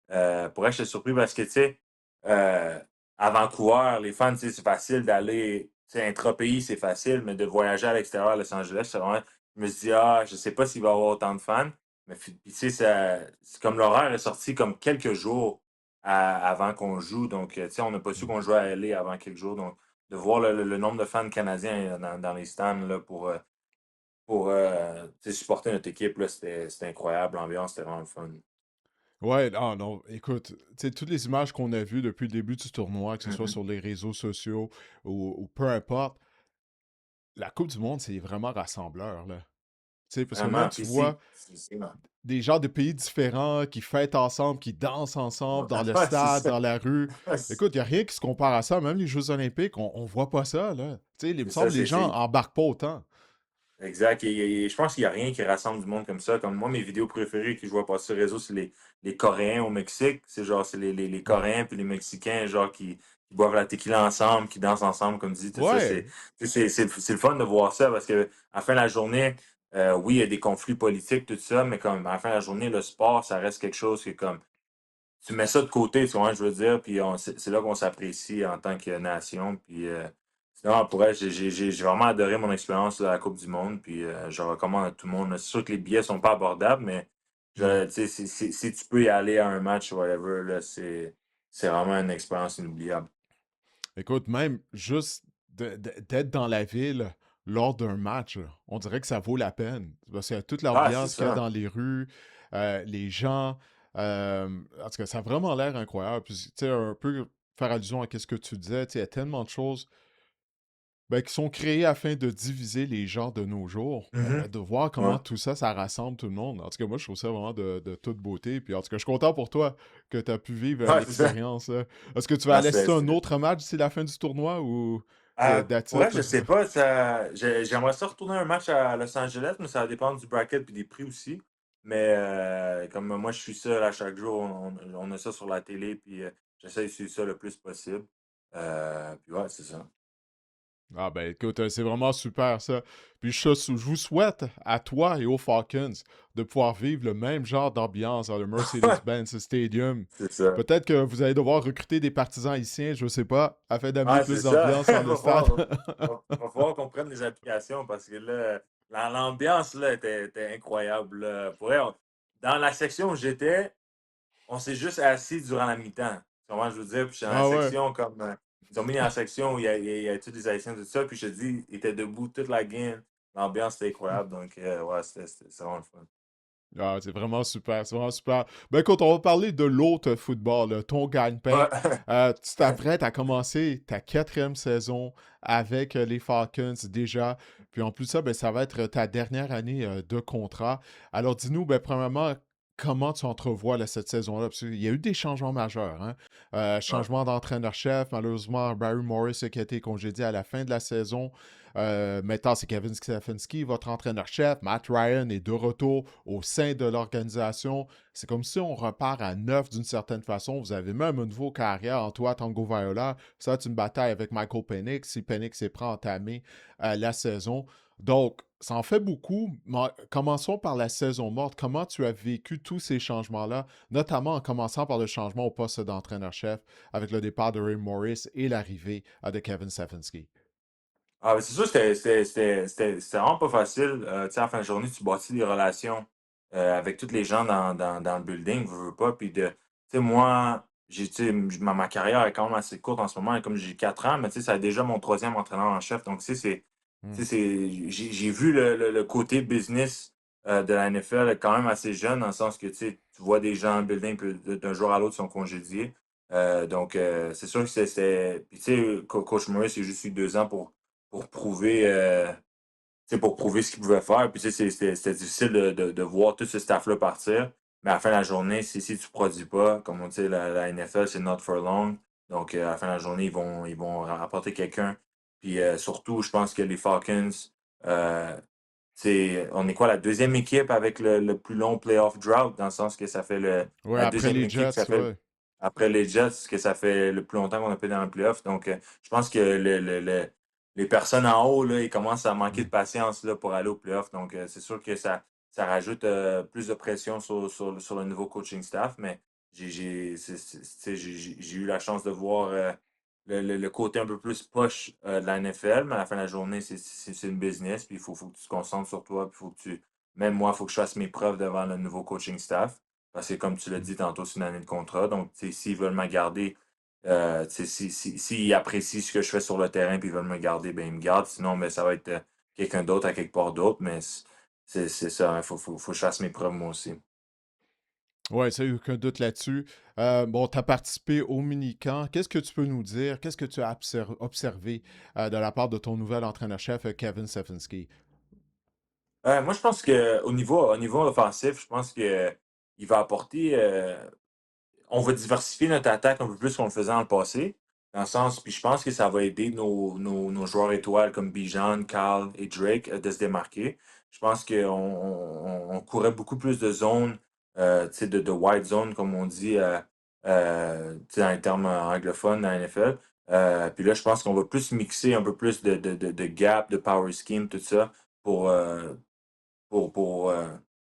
Pour vrai, j'étais surpris parce que, tu sais, euh, à Vancouver, les fans, tu sais, c'est facile d'aller, tu sais, intra-pays, c'est facile, mais de voyager à l'extérieur à Los Angeles, c'est vraiment, je me suis dit, ah, je sais pas s'il va y avoir autant de fans, mais puis, tu sais, c'est comme l'horaire est sorti comme quelques jours avant qu'on joue, donc, tu sais, on n'a pas su Hmm. qu'on jouait à LA avant quelques jours, donc de voir le nombre de fans canadiens dans les stands là, pour supporter notre équipe, là, c'était incroyable. L'ambiance, c'était vraiment le fun. Ouais, non, non, écoute, tu sais, toutes les images qu'on a vues depuis le début du tournoi, que ce soit Mhm. sur les réseaux sociaux ou peu importe, la Coupe du Monde, c'est vraiment rassembleur, là. Tu sais, parce que même Vraiment. tu Puis vois des gens de pays différents qui fêtent ensemble, qui dansent ensemble dans le ouais, c'est stade, ça. dans la rue. Écoute, il n'y a rien qui se compare à ça. Même les Jeux Olympiques, on voit pas ça, là. Tu sais, il me C'est ça, semble que les gens embarquent pas autant. exact. Et je pense qu'il n'y a rien qui rassemble du monde comme ça. Comme moi, mes vidéos préférées que je vois passer sur le réseau, c'est les Coréens au Mexique. C'est genre, c'est les Ouais. Coréens puis les Mexicains, genre, qui boivent la tequila ensemble, qui dansent ensemble, comme dit. Tout ça, Ouais. c'est le fun de voir ça parce que à la fin de la journée, oui, il y a des conflits politiques, tout ça, mais comme à la fin de la journée, le sport, ça reste quelque chose qui est comme tu mets ça de côté, tu vois, ce que je veux dire, puis c'est là qu'on s'apprécie en tant que nation. Puis sinon, pour elle, j'ai vraiment adoré mon expérience à la Coupe du Monde, puis je recommande à tout le monde. C'est sûr que les billets sont pas abordables, mais Hmm. tu sais, si tu peux y aller à un match, whatever, là, c'est vraiment une expérience inoubliable. Écoute, même juste d'être dans la ville lors d'un match, là, on dirait que ça vaut la peine. Parce que toute Ah, c'est l'ambiance qu'il y a ça. dans les rues, les gens, en tout cas, ça a vraiment l'air incroyable. Puis, tu sais, un peu faire allusion à ce que tu disais, tu sais, il y a tellement de choses ben, qui sont créées afin de diviser les gens de nos jours. Mhm. De voir Ouais. comment tout ça, ça rassemble tout le monde. En tout cas, moi, je trouve ça vraiment de toute beauté. Puis, en tout cas, je suis content pour toi que tu as pu vivre Ouais, c'est ça. l'expérience. Est-ce que tu vas Ah, aller assister à un autre match d'ici la fin du tournoi ou that's pour elle, it? je sais pas. J'aimerais ça retourner un match à Los Angeles, mais ça va dépendre du bracket et des prix aussi. Mais comme moi, je suis seul à chaque jour, on a ça sur la télé, puis j'essaie de suivre ça le plus possible. Puis ouais, c'est ça. Ah ben écoute, c'est vraiment super ça. Puis je vous souhaite à toi et aux Falcons de pouvoir vivre le même genre d'ambiance dans le Mercedes-Benz Stadium. C'est ça. Peut-être que vous allez devoir recruter des partisans haïtiens, je sais pas, afin d'amener Ah, c'est plus ça. d'ambiance dans le stade. Va falloir qu'on prenne des applications parce que là, l'ambiance là était incroyable, là. Pour vrai, dans la section où j'étais, on s'est juste assis durant la mi-temps. Tu comprends ce que je veux dire? Puis j'étais dans la Ah ouais. section comme. Ils ont mis dans la section où il y a tous les Haïtiens, tout ça. Puis je te dis, ils étaient debout toute la game. L'ambiance était incroyable. Donc, ouais, c'était vraiment le fun. Ah, c'est vraiment super, c'est vraiment super. Ben écoute, on va parler de l'autre football, là, ton gagne-pain. Ouais. Tu t'apprêtes à commencer ta quatrième saison avec les Falcons déjà. Puis en plus de ça, ben, ça va être ta dernière année de contrat. Alors dis-nous, ben, premièrement, comment tu entrevois là, cette saison-là? Parce qu'il y a eu des changements majeurs. Hein? Ouais. Changement d'entraîneur-chef, malheureusement, Barry Morris qui a été congédié à la fin de la saison. Maintenant, c'est Kevin Stefanski, votre entraîneur-chef. Matt Ryan est de retour au sein de l'organisation. C'est comme si on repart à neuf d'une certaine façon. Vous avez même un nouveau carrière en toi, Tango Viola. Ça, c'est une bataille avec Michael Penix. Si Penix est prêt à entamer la saison. Donc, ça en fait beaucoup. Commençons par la saison morte. Comment tu as vécu tous ces changements-là, notamment en commençant par le changement au poste d'entraîneur-chef avec le départ de Ray Morris et l'arrivée de Kevin Stefanski? Ah, ben, c'est sûr, c'était vraiment pas facile. Tu sais, à la fin de journée, tu bâtis des relations avec tous les gens dans le building, veux pas. Puis tu sais, moi, tu sais, ma carrière est quand même assez courte en ce moment, comme j'ai 4 ans, mais tu sais, c'est déjà mon troisième entraîneur en chef. Donc, tu sais, Hmm. j'ai vu le côté business de la NFL quand même assez jeune, dans le sens que tu sais, tu vois des gens en building, puis d'un jour à l'autre, ils sont congédiés. Donc, c'est sûr que c'était. Puis, tu sais, Coach Morris, il a juste eu 2 ans pour prouver, tu sais, pour prouver ce qu'il pouvait faire. Puis, tu sais, c'était difficile de voir tout ce staff-là partir. Mais à la fin de la journée, si tu ne produis pas, comme on dit, la NFL, c'est not for long. Donc, à la fin de la journée, ils vont apporter quelqu'un. Puis, surtout, je pense que les Falcons, euh, on est quoi, la deuxième équipe avec le plus long playoff drought, dans le sens que ça fait Ouais, la après deuxième les équipe, Jets, ça fait ouais. après les Jets, que ça fait le plus longtemps qu'on a fait dans le playoff. Donc, je pense que les personnes en haut, là, ils commencent à manquer Hmm. de patience là, pour aller au playoff. Donc, c'est sûr que ça rajoute plus de pression sur le nouveau coaching staff, mais j'ai eu la chance de voir le côté un peu plus poche de la NFL, mais à la fin de la journée, c'est une business, puis faut que tu te concentres sur toi, puis faut que même moi, il faut que je fasse mes preuves devant le nouveau coaching staff. Parce que comme tu l'as dit tantôt, c'est une année de contrat. Donc, s'ils veulent me garder, S'ils apprécient ce que je fais sur le terrain et ils veulent me garder, ben ils me gardent. Sinon, ben, ça va être quelqu'un d'autre à quelque part d'autre. Mais c'est ça, il faut que je fasse mes preuves moi aussi. Ouais, ça, y a aucun doute là-dessus. Bon, tu as participé au mini-camp. Qu'est-ce que tu peux nous dire? Qu'est-ce que tu as observé de la part de ton nouvel entraîneur-chef, Kevin Stefanski? Moi, je pense qu'au niveau offensif, je pense que il va apporter. On va diversifier notre attaque un peu plus qu'on le faisait dans le passé. Dans le sens, puis je pense que ça va aider nos joueurs étoiles comme Bijan, Carl et Drake de se démarquer. Je pense qu'on courait beaucoup plus de zones, tu sais, de wide zone, comme on dit tu sais, dans les termes anglophones dans la NFL. Puis là, je pense qu'on va plus mixer un peu plus de gap, de power scheme, tout ça, pour, euh, pour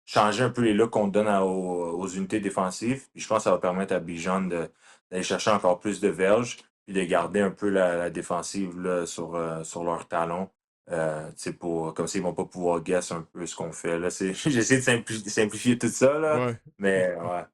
changer un peu les looks qu'on donne aux unités défensives. Puis je pense que ça va permettre à Bijan d'aller chercher encore plus de verges puis de garder un peu la défensive là, sur leurs talons. Comme ça, ils vont pas pouvoir guess un peu ce qu'on fait. Là. J'essaie de simplifier tout ça, là, Ouais. mais ouais.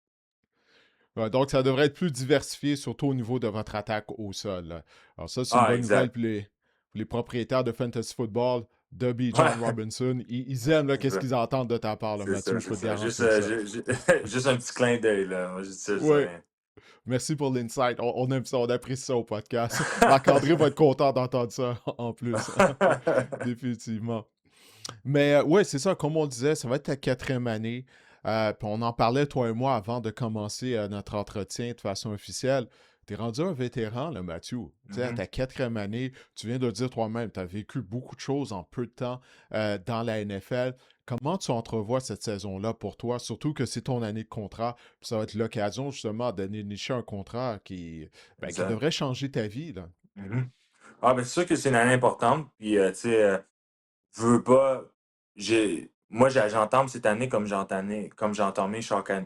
Ouais, donc, ça devrait être plus diversifié, surtout au niveau de votre attaque au sol, là. Alors ça, c'est une Ah, bonne nouvelle exact. pour les propriétaires de Fantasy Football, de B. John Ouais, Robinson. Ils aiment là, c'est qu'est-ce ça. qu'ils entendent de ta part, là, C'est ça, Mathieu, je c'est peux te ça. Juste, garantir ça. juste un petit clin d'œil, là. Moi, je dis ça, je dis Oui, rien. merci pour l'insight. On aime ça, on apprécie ça au podcast. Marc-André va être content d'entendre ça en plus, définitivement. Mais ouais, c'est ça, comme on disait, ça va être ta quatrième année. Puis on en parlait, toi et moi, avant de commencer notre entretien de façon officielle. Tu es rendu un vétéran, là, Mathieu. Tu sais, à Mhm, ta quatrième année, tu viens de le dire toi-même, tu as vécu beaucoup de choses en peu de temps dans la NFL. Comment tu entrevois cette saison-là pour toi? Surtout que c'est ton année de contrat. Puis ça va être l'occasion, justement, de dénicher un contrat qui exact. devrait changer ta vie, là. Mhm. Ah, ben, c'est sûr que c'est une année importante. Puis, tu sais, veux pas. J'entame cette année comme j'ai entamé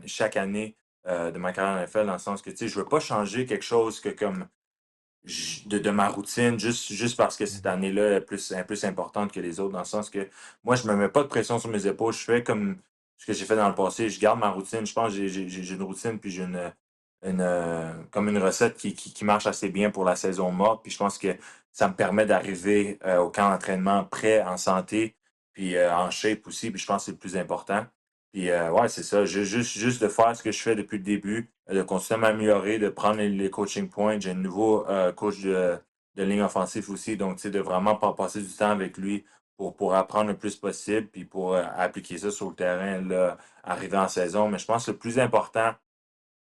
chaque année de ma carrière en NFL, dans le sens que, tu sais, je veux pas changer quelque chose que comme de ma routine, juste parce que cette Mhm. année-là est plus importante que les autres, dans le sens que moi, je me mets pas de pression sur mes épaules. Je fais comme ce que j'ai fait dans le passé. Je garde ma routine. Je pense que j'ai une routine, puis j'ai comme une recette qui marche assez bien pour la saison morte. Puis je pense que ça me permet d'arriver au camp d'entraînement prêt, en santé, puis en shape aussi. Puis je pense que c'est le plus important. Puis ouais, c'est ça. Juste de faire ce que je fais depuis le début, de continuer à m'améliorer, de prendre les coaching points. J'ai un nouveau coach de ligne offensive aussi. Donc, tu sais, de vraiment passer du temps avec lui pour apprendre le plus possible, puis pour appliquer ça sur le terrain, là, arriver en saison. Mais je pense que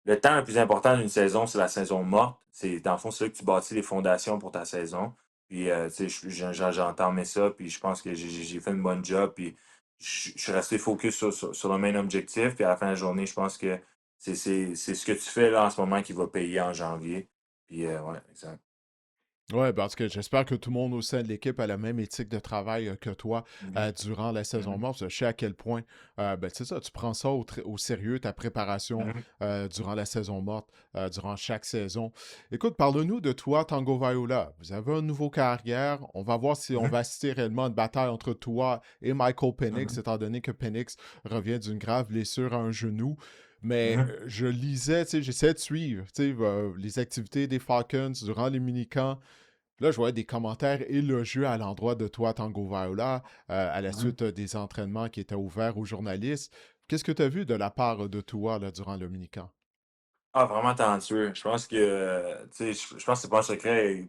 le temps le plus important d'une saison, c'est la saison morte. Dans le fond, c'est là que tu bâtis les fondations pour ta saison. Puis, tu sais, j'ai entamé ça, puis je pense que j'ai fait une bonne job, puis je suis resté focus sur le même objectif. Puis à la fin de la journée, je pense que c'est ce que tu fais là en ce moment qui va payer en janvier. Puis, ouais, exact. Ouais, parce que j'espère que tout le monde au sein de l'équipe a la même éthique de travail que toi Mhm, durant la saison mhm, morte. Je sais à quel point, c'est ça, tu prends ça au sérieux, ta préparation mhm, durant la saison morte, durant chaque saison. Écoute, parle-nous de toi, Tango Viola. Vous avez un nouveau carrière. On va voir si on mhm, va assister réellement à une bataille entre toi et Michael Penix, mhm, étant donné que Penix revient d'une grave blessure à un genou. Mais mhm. je lisais, tu sais, j'essayais de suivre, tu sais, les activités des Falcons durant les mini-camps. Là, je voyais des commentaires élogieux à l'endroit de toi, Tango Viola, à la Mhm. suite des entraînements qui étaient ouverts aux journalistes. Qu'est-ce que tu as vu de la part de toi là, durant le mini-camp? Ah, vraiment talentueux. Je pense que, tu sais, je pense que c'est pas un secret.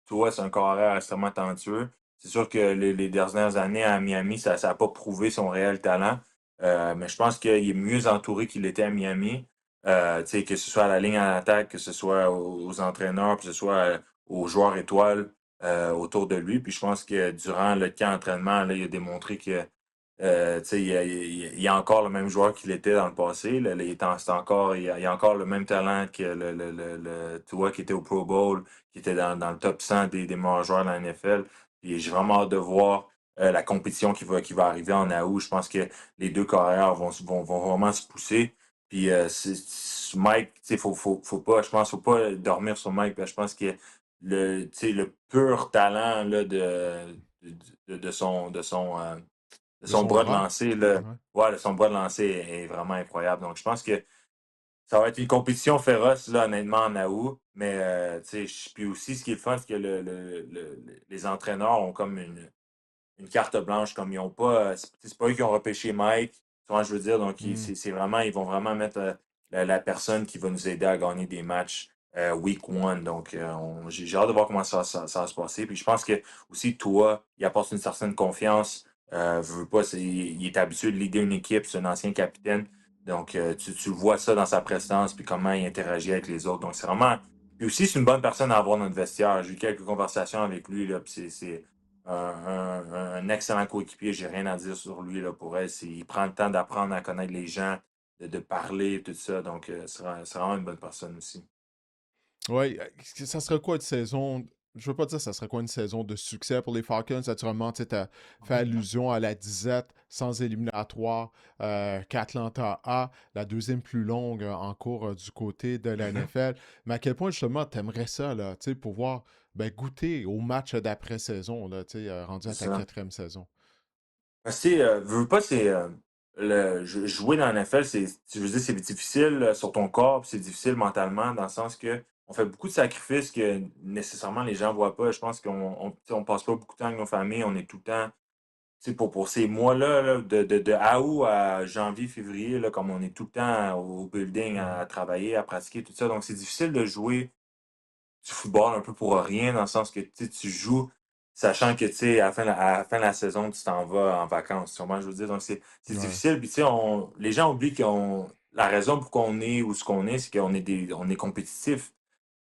Toi, c'est un carrière extrêmement talentueux. C'est sûr que les dernières années à Miami, ça n'a pas prouvé son réel talent. Mais je pense qu'il est mieux entouré qu'il était à Miami. Tu sais, que ce soit à la ligne en attaque, que ce soit aux entraîneurs, que ce soit aux joueurs étoiles autour de lui. Puis je pense que durant le camp d'entraînement, là, il a démontré que tu sais, il y a encore le même joueur qu'il était dans le passé. Là, il y a encore le même talent que tu vois, qui était au Pro Bowl, qui était dans le top 100 des meilleurs joueurs de la NFL. Et j'ai vraiment hâte de voir la compétition qui va arriver en août. Je pense que les deux carrières vont vraiment se pousser. Puis Mike, tu sais, faut pas, je pense, faut pas dormir sur Mike. Parce que je pense que tu sais, le pur talent là, de De son son bras de bras? lancer, là, Ouais. ouais, son bras de lancer est vraiment incroyable. Donc, je pense que ça va être une compétition féroce, là, honnêtement, en août. Mais, puis aussi, ce qui est le fun, c'est que les entraîneurs ont comme une carte blanche, comme ils n'ont pas. C'est pas eux qui ont repêché Mike, tu vois, je veux dire. Donc, Hmm. c'est vraiment, ils vont vraiment mettre la personne qui va nous aider à gagner des matchs week one. Donc, j'ai hâte de voir comment ça va se passer. Puis je pense que aussi, toi, il apporte une certaine confiance. Veux pas, il est habitué de leader une équipe, c'est un ancien capitaine. Donc, tu vois ça dans sa prestance, puis comment il interagit avec les autres. Donc, c'est vraiment. Puis aussi, c'est une bonne personne à avoir dans le vestiaire. J'ai eu quelques conversations avec lui, là, puis c'est un excellent coéquipier, j'ai rien à dire sur lui là, pour elle. Il prend le temps d'apprendre à connaître les gens, de parler, tout ça. Donc, c'est vraiment une bonne personne aussi. Oui, ça serait quoi une saison? Je veux pas dire ça serait quoi une saison de succès pour les Falcons. Naturellement, tu as fait allusion à la disette sans éliminatoire qu'Atlanta a, la deuxième plus longue en cours du côté de la Mhm. NFL. Mais à quel point, justement, tu aimerais ça, là, pouvoir goûter au match d'après-saison, là, rendu C'est à ta ça. quatrième saison? Parce que, veux pas, c'est. Jouer dans la NFL, je veux dire, c'est difficile sur ton corps, puis c'est difficile mentalement, dans le sens que on fait beaucoup de sacrifices que nécessairement les gens voient pas. Je pense qu'on passe pas beaucoup de temps avec nos familles, on est tout le temps. Tu sais, pour ces mois-là, là, de août à janvier, février, là, comme on est tout le temps au building Mhm. à travailler, à pratiquer, tout ça. Donc, c'est difficile de jouer du football un peu pour rien, dans le sens que tu sais, tu joues, sachant que tu sais, à la fin de la saison, tu t'en vas en vacances. Tu comprends, je veux dire. Donc, c'est Ouais. difficile. Puis, tu sais, les gens oublient qu'on. La raison pour qu'on est où ce qu'on est, c'est qu'on est on est compétitif.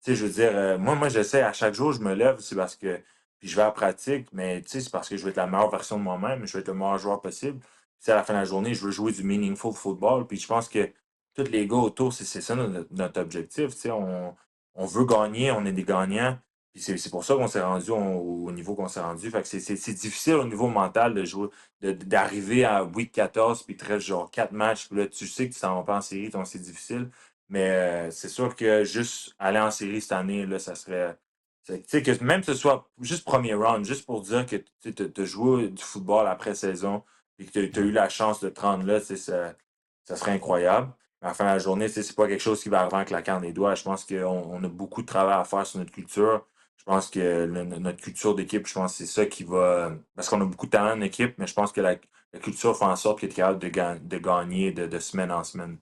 Tu sais, je veux dire, moi, j'essaie à chaque jour, je me lève, c'est parce que. Puis je vais à la pratique, mais tu sais, c'est parce que je veux être la meilleure version de moi-même, je veux être le meilleur joueur possible. Puis à la fin de la journée, je veux jouer du meaningful football. Puis je pense que tous les gars autour, c'est ça notre objectif. Tu sais, on veut gagner, on est des gagnants. Puis c'est pour ça qu'on s'est rendu au niveau qu'on s'est rendu. Fait que c'est difficile au niveau mental de jouer, d'arriver à week 14, puis il te reste genre 4 matchs, puis là, tu sais que tu t'en vas pas en série, donc c'est difficile. Mais c'est sûr que juste aller en série cette année, là, ça serait. Tu sais, que même que ce soit juste premier round, juste pour dire que tu as joué du football après saison et que tu as eu Ouais. la chance de te rendre là, tu sais, ça serait incroyable. Mais à la fin de la journée, tu sais, c'est pas quelque chose qui va arriver en claquant des doigts. Je pense qu'on a beaucoup de travail à faire sur notre culture. Je pense que notre culture d'équipe, je pense que c'est ça qui va. Parce qu'on a beaucoup de talent en équipe, mais je pense que la culture fait en sorte qu'il est capable de gagner de semaine en semaine.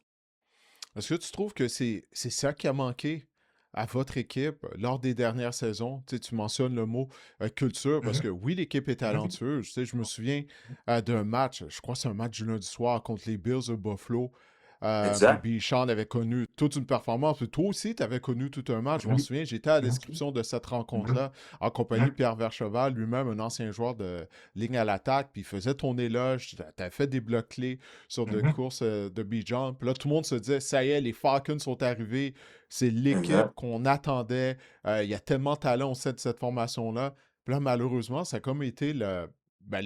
Est-ce que tu trouves que c'est ça qui a manqué à votre équipe lors des dernières saisons? Tu mentionnes le mot culture parce Mhm. que oui, l'équipe est Mhm. talentueuse. Je me souviens d'un match, je crois que c'est un match du lundi soir contre les Bills de Buffalo. Puis Exact. Bichon avait connu toute une performance. Puis toi aussi, tu avais connu tout un match. Je m'en Mhm. souviens, j'étais à la description de cette rencontre-là en compagnie de Pierre Vercheval, lui-même un ancien joueur de ligne à l'attaque. Puis il faisait ton éloge. Tu as fait des blocs clés sur de Mhm. courses de Bijan. Puis là, tout le monde se disait, ça y est, les Falcons sont arrivés. C'est l'équipe Exact. qu'on attendait. Il y a tellement de talent au sein de cette formation-là. Puis là, malheureusement, ça a comme été le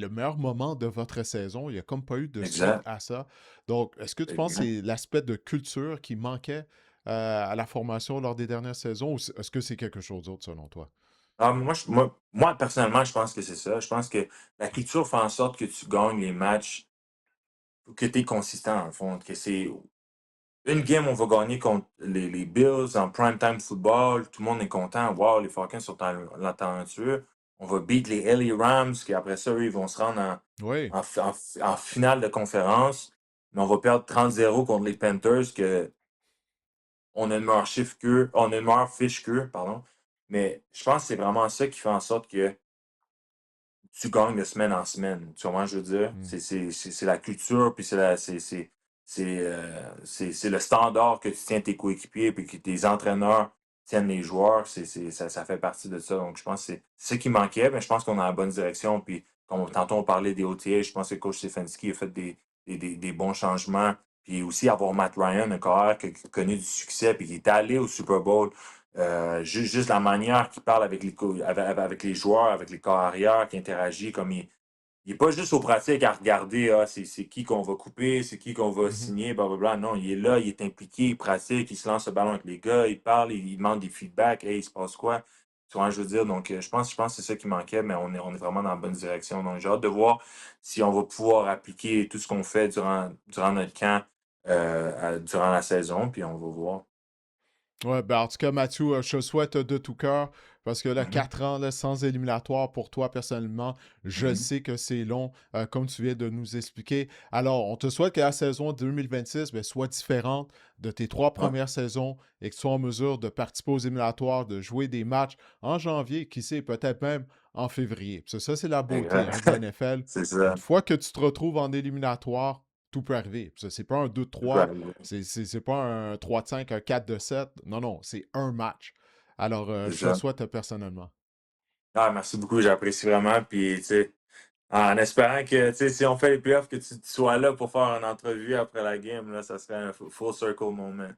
meilleur moment de votre saison. Il n'y a comme pas eu de suite Exact. à ça. Donc, est-ce que tu penses que Exact. c'est l'aspect de culture qui manquait à la formation lors des dernières saisons ou est-ce que c'est quelque chose d'autre selon toi? Ah, moi, personnellement, je pense que c'est ça. Je pense que la culture fait en sorte que tu gagnes les matchs, que tu es consistant, en fond. Que c'est une game, on va gagner contre les Bills en prime time football. Tout le monde est content. Wow, les Falcons sont talentueux. On va beat les LA Rams, qui après ça, eux, ils vont se rendre Oui. en finale de conférence. Mais on va perdre 30-0 contre les Panthers, que on a une meilleure chiffre qu'eux, on a une meilleure fiche qu'eux, pardon. Mais je pense que c'est vraiment ça qui fait en sorte que tu gagnes de semaine en semaine. Tu vois comment je veux dire? Hmm. C'est la culture, puis c'est le standard que tu tiens tes coéquipiers, puis que tes entraîneurs tiennent les joueurs. Ça fait partie de ça. Donc, je pense que c'est ce qui manquait, mais je pense qu'on est dans la bonne direction. Puis, comme tantôt on parlait des OTA, je pense que coach Stefanski a fait des bons changements. Puis aussi avoir Matt Ryan, un carrière qui a connu du succès, puis qui est allé au Super Bowl. Juste la manière qu'il parle avec les joueurs, avec les corps arrière, qui interagit comme il est pas juste aux pratiques à regarder c'est qui qu'on va couper, c'est qui qu'on va Mhm. signer, blablabla. Non, il est là, il est impliqué, il pratique, il se lance le ballon avec les gars, il parle, il demande des feedbacks, hey, il se passe quoi? Tu vois, je veux dire, donc je pense que c'est ça qui manquait, mais on est vraiment dans la bonne direction. Donc j'ai hâte de voir si on va pouvoir appliquer tout ce qu'on fait durant notre camp durant la saison, puis on va voir. Ouais, ben en tout cas, Mathieu, je te souhaite de tout cœur parce que là, Mhm, 4 ans là, sans éliminatoire pour toi personnellement, je mhm. sais que c'est long, comme tu viens de nous expliquer. Alors, on te souhaite que la saison 2026 ben, soit différente de tes 3 premières saisons et que tu sois en mesure de participer aux éliminatoires, de jouer des matchs en janvier, qui sait, peut-être même en février. Parce que ça, c'est la beauté Exact. de la NFL. C'est Une ça. fois que tu te retrouves en éliminatoire, tout peut arriver. Parce que c'est pas un Tout peut 2-3. arriver. C'est pas un 3-5, un 4-7. Non, non, c'est un match. Alors, C'est je te le ça. souhaite personnellement. Ah, merci beaucoup, j'apprécie vraiment. Puis, tu sais, en espérant que, tu sais, si on fait les playoffs, que tu sois là pour faire une entrevue après la game, là, ça serait un full circle moment.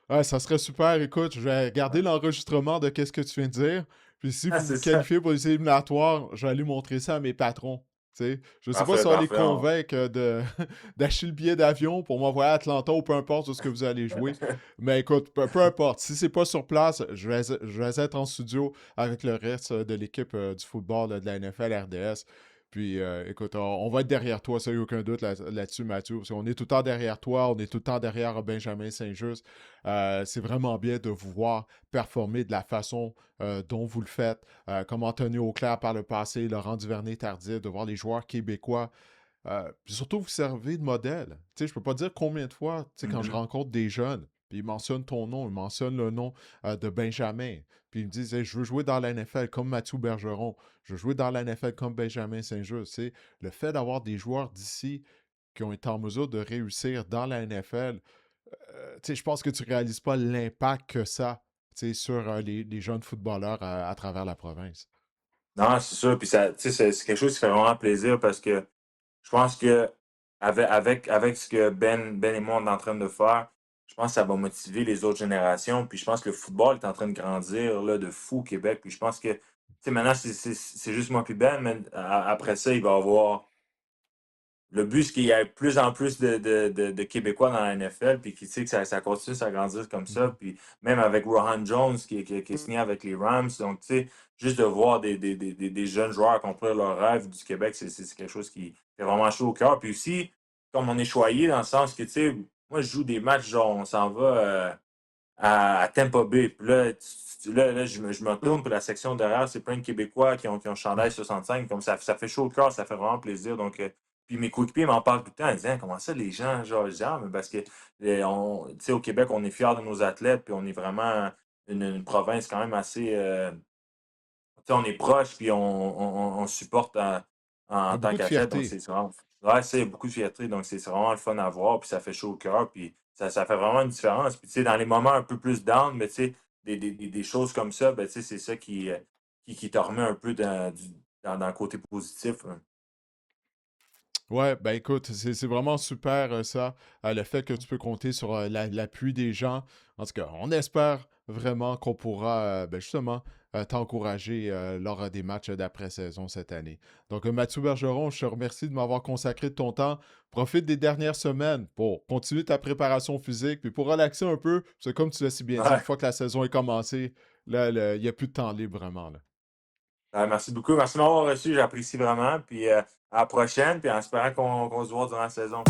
Ouais, ça serait super. Écoute, je vais garder Ouais. l'enregistrement de qu'est-ce que tu viens de dire. Puis si Ah, vous c'est vous ça. qualifiez pour les éliminatoires, je vais aller montrer ça à mes patrons. Tu sais, je sais pas si Parfait, ça va les parfait. convaincre d'acheter le billet d'avion pour m'envoyer à Atlanta ou peu importe où ce que vous allez jouer. Mais écoute, peu importe. Si c'est pas sur place, je vais être en studio avec le reste de l'équipe du football de la NFL RDS. Puis écoute, on va être derrière toi, ça y a aucun doute là-dessus, Mathieu. Parce qu'on est tout le temps derrière toi, on est tout le temps derrière Benjamin Saint-Just. C'est vraiment bien de vous voir performer de la façon dont vous le faites, comme Anthony Auclair par le passé, Laurent Duvernay-Tardif, de voir les joueurs québécois. Puis surtout, vous servez de modèle. Tu sais, je peux pas dire combien de fois, tu sais, quand je Mhm. rencontre des jeunes, puis ils mentionnent ton nom, ils mentionnent le nom de Benjamin, puis ils me disent, hey, je veux jouer dans la NFL comme Mathieu Bergeron, je veux jouer dans la NFL comme Benjamin Saint-Just. Tu sais, le fait d'avoir des joueurs d'ici qui ont été en mesure de réussir dans la NFL, tu sais, je pense que tu réalises pas l'impact que ça, tu sais, sur les jeunes footballeurs à travers la province. Non, c'est sûr. Puis ça, tu sais, c'est quelque chose qui fait vraiment plaisir parce que je pense que avec ce que Ben et moi on est en train de faire, je pense que ça va motiver les autres générations. Puis je pense que le football est en train de grandir là, de fou au Québec. Puis je pense que, tu sais, maintenant, c'est juste moi puis Ben, mais après ça, il va y avoir. Le but, c'est qu'il y ait de plus en plus de Québécois dans la NFL, puis qui sait que ça continue à grandir comme ça. Mhm. Puis même avec Rohan Jones, qui est signé avec les Rams. Donc, tu sais, juste de voir des jeunes joueurs accomplir leurs rêves du Québec, c'est quelque chose qui fait vraiment chaud au cœur. Puis aussi, comme on est choyé dans le sens que, tu sais, moi, je joue des matchs, genre, on s'en va à Tampa Bay. Puis là, là, je me retourne, puis la section derrière, c'est plein de Québécois qui ont chandail 65. Comme ça fait chaud au cœur, ça fait vraiment plaisir. Donc, puis mes coéquipiers m'en parlent tout le temps. Ils disent, hein, comment ça, les gens, genre, je dis, ah, mais parce que, tu sais, au Québec, on est fiers de nos athlètes, puis on est vraiment une province quand même assez. Tu sais, on est proche, puis on supporte Il y en a tant beaucoup de qu'athlète. Donc, fierté. c'est vraiment. Ouais, c'est beaucoup de fierté. Donc, c'est vraiment le fun à voir, puis ça fait chaud au cœur, puis ça fait vraiment une différence. Puis, tu sais, dans les moments un peu plus down, mais tu sais, des choses comme ça, ben, tu sais, c'est ça qui te remet un peu dans le côté positif, hein. Ouais, ben écoute, c'est vraiment super ça, le fait que tu peux compter sur l'appui des gens. En tout cas, on espère vraiment qu'on pourra ben, justement t'encourager lors des matchs d'après-saison cette année. Donc, Mathieu Bergeron, je te remercie de m'avoir consacré de ton temps. Profite des dernières semaines pour continuer ta préparation physique, puis pour relaxer un peu, parce que comme tu l'as si bien dit, une Ouais. fois que la saison est commencée, là, il n'y a plus de temps libre vraiment, là. Merci beaucoup. Merci de m'avoir reçu. J'apprécie vraiment. Puis à la prochaine, puis en espérant qu'on se voit durant la saison.